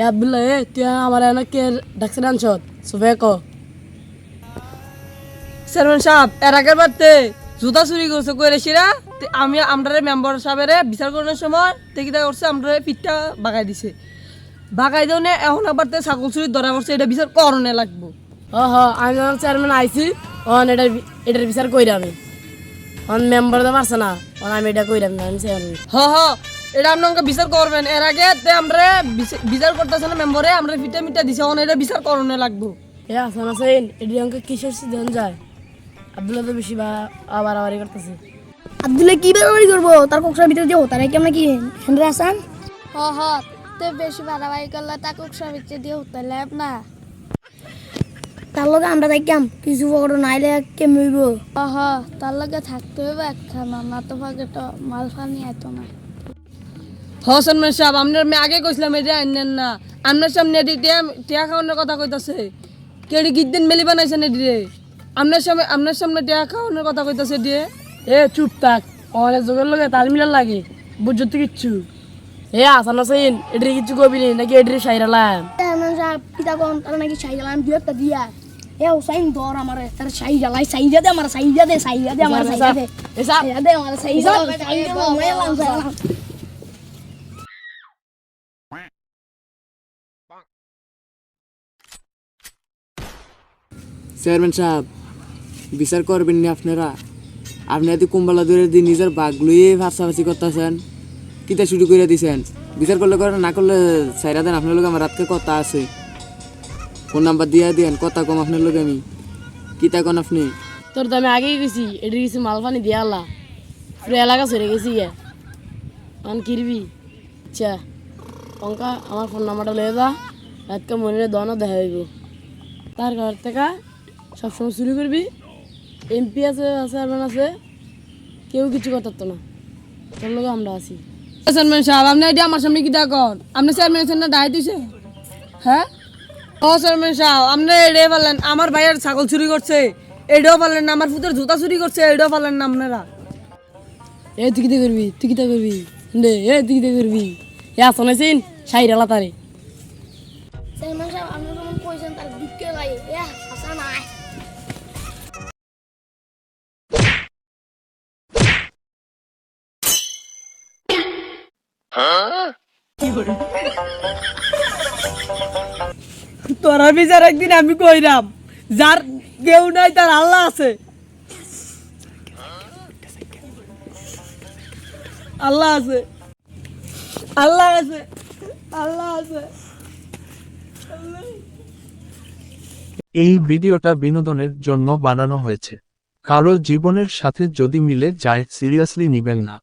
আব্দুল্লাহ তুই আমার এনাকে ডাকছে আনছত সুফে ক চেয়ারম্যান সাহেব এর আগের বারতে জুতা চুরি করছে কইরেছিরা আমরা মেম্বার সাহেবের বিচার করার সময় তেকিটা করছে আমরা পিঠটা বাগাই দিছে বাগাই দেও না এখন আবার ছাগল চুরি ধরা পড়ছে এটা বিচার করণে লাগবো আমি যখন চেয়ারম্যান আইছি এটার বিচার কইরা আমি মেম্বার তো পারছে না আমি এটা কইরাম না আমি চেয়ারম্যান এটা আপনাকে বিচার করবেন এর আগে আমরা বিচার করতেছে না মেম্বারে আমরা পিঠা মিঠা দিছে এখন এটা বিচার করণে লাগবো আসান আছেন এটি অঙ্কে কিসের সিদ্ধান্ত যায় আব্দুল্লাহ তো বেশি বাড়াবাড়ি করতেছে আব্দুল্লাহ কি বাড়াবাড়ি করবো তার কোকসার ভিতরে যাবো তারা কেমন কি হেন্দ্রে আসান তো বেশি বাড়াবাড়ি করলে তা কোকসার ভিতরে দিয়ে হতে লাভ না তার লগে আমরা তাই কেম কিছু পকড় নাইলে কেম হইব তার লগে থাকতে হবে একখানা না তো ভাগে তো মাল ফানি এত না চেয়ারম্যান সাহেব আপনার আমি আগে কইছিলাম এটা আনেন না আপনার সামনে টিয়া খাওয়ানোর কথা কইতাছে কেড়ি গিদ্দিন মেলি বানাইছেন এদিকে আপনার সামনে টিয়া খাওয়ানোর কথা কইতাছে দিয়ে চুপ থাক অনেক যোগের লগে তাল মিলার লাগে বুঝছো তো কিচ্ছু আসান আছেন এটির কিচ্ছু কবি নাকি এটির সাইরালাম পিতা কোন তারা নাকি সাই জ্বালাম বিরক্ত দিয়া হুসাইন দর আমার তার সাই জ্বালাই সাই দে আমার সাই দে আমার সাই দে আমার সাই চেয়ারম্যান সাহেব বিচার করবেন না আপনারা আপনি এত কুম্বালা ধরে দিয়ে নিজের বাঘ লইয়ে ভাষাভাষি করতেছেন কিতা শুরু করে দিছেন বিচার করলে করে না করলে সাইরা দেন আপনার লোক আমার রাতকে কথা আছে ফোন নাম্বার দিয়ে দেন কথা কম আপনার লোক আমি কিতা কন আপনি তোর তো আমি আগেই গেছি এটির কিছু মালপানি দিয়ে আল্লাহ পুরো এলাকা সরে গেছি কিরবি আচ্ছা অঙ্কা আমার ফোন নাম্বারটা লয়ে যা রাতকে মনে দনও দেখা হইব তার ঘর থেকে সবসময় শুরু করবি এমপি আছে চেয়ারম্যান আছে কেউ কিছু করতো না তোর লোক আমরা আছি চেয়ারম্যান সাহেব আপনি এটা আমার সামনে কিতা কন আপনি চেয়ারম্যান না দায় দিছে হ্যাঁ চেয়ারম্যান সাহেব আপনি এটাই পারলেন আমার ভাইয়ের ছাগল চুরি করছে এটাও পারলেন না আমার পুতের জুতা চুরি করছে এটাও পারলেন না আপনারা তুই কিতা করবি তুই তুই কিতা করবি শোনাইছিন সাইরালা তারে চেয়ারম্যান সাহেব আপনি যেমন কইছেন তার দিকে গাই আসা নাই তোরা বিচার একদিন আমি কইরাম যার কেউ নাই তার আল্লাহ আছে আল্লাহ আছে আল্লাহ আছে আল্লাহ আছে এই ভিডিওটা বিনোদনের জন্য বানানো হয়েছে কারো জীবনের সাথে যদি মিলে যায় সিরিয়াসলি নিবেন না।